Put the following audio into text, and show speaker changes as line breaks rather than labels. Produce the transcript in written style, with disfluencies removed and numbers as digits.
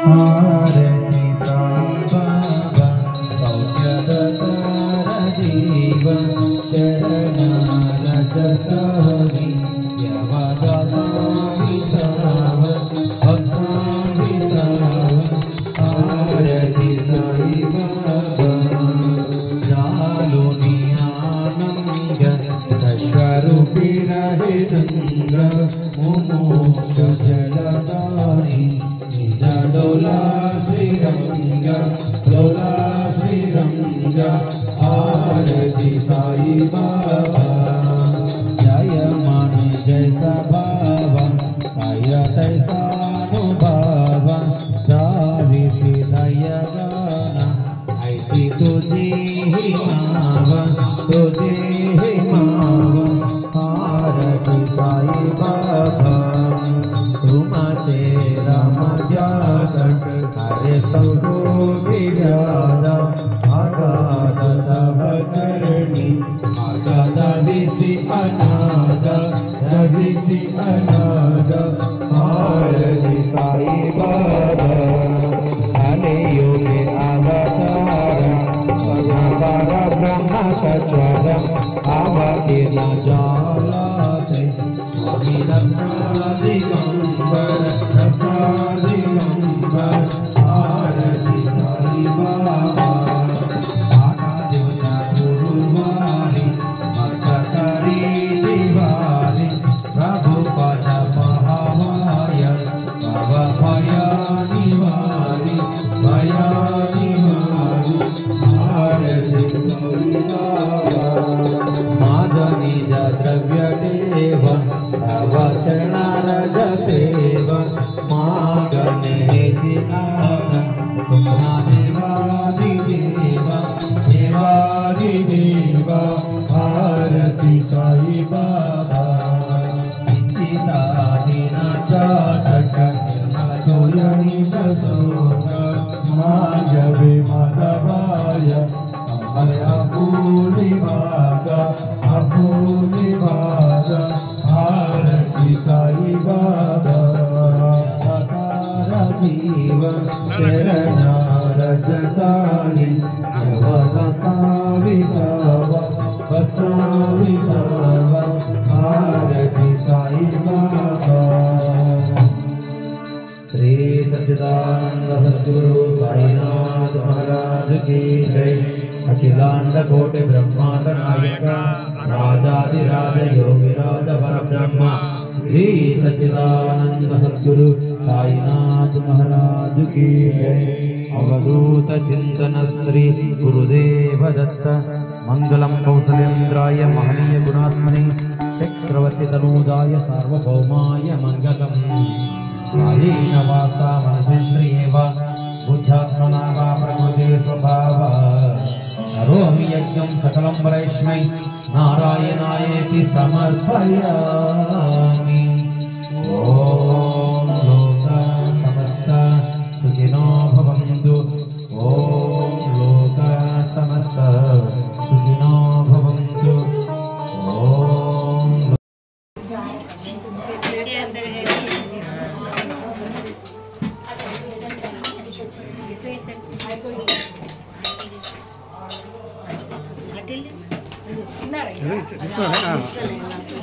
आरति साई बाबा सौख्यदकर जीव चरण रजतहि यवदासामि सर्व भक्तामि सर्व आरति साई बाबा जालुनि आनंद सश्वरूपी रहे रंग मोक्ष जलदायि डोला श्रीरंग डोला श्रीरंग आरति साई बाबा जय मन जैसा बाबा साय तैसा अनुभव जाविसी दया गाना ऐसी तुझी ही माव तुझे ही माव आरति साई बाबा तुमचे राम जागट हरे सौरो विराजा आगाद तव चरणी आगाद दिसी अनाद दिसी अनाद आरति साई बाबा कलियुगे अवतार अवतार ब्रह्म सचर अवतीर्ण जाला से स्वामी दिगंबर दिगंबर आरति साई बाबा आठा दिवस गुरुवारी भक्तरी दिवारी प्रभु पद महामाय भव भयानिवारी भयानिवारी आरति साई बाबा माझा निज द्रव्य देव तव चरणारज सेव मागणे तुम्हा देवादिदेवा देवादिदेवा आरति साई बाबा इच्छिता दिनाचा निर्मलतोयनि बसोत मागवे माधवाय समय अपूर्णिभागा अपूर्णिभागा आरति साई बाबा जीव चरण रजतानि यवदसावि सर्व भक्तामि सर्व आरति साई बाबा श्री सच्चिदानंद सद्गुरु साईनाथ महाराज की जय अखिलांड कोटि ब्रह्मांड नायक राजाधिराज योगिराज परब्रह्म श्री सच्चिदानंद सद्गुरु साईनाथ महाराज की जय अवधूत चिंतन श्री गुरुदेव दत्त मंगलम कौसलेन्द्राय महनीय गुणात्मने चक्रवर्ती तनूजाय सार्वभौमाय मंगलम कायेन वाचा मनसेन्द्रिये वा बुद्ध्यात्मना वा प्रकृते स्वभावा करोमि यज्ञं सकलं वैष्मै नारायणायेति समर्पयामि ॐ लोका समस्ता सुखिनो भवन्तु ॐ लोका समस्ता सुखिनो भवन्तु ॐ
This one,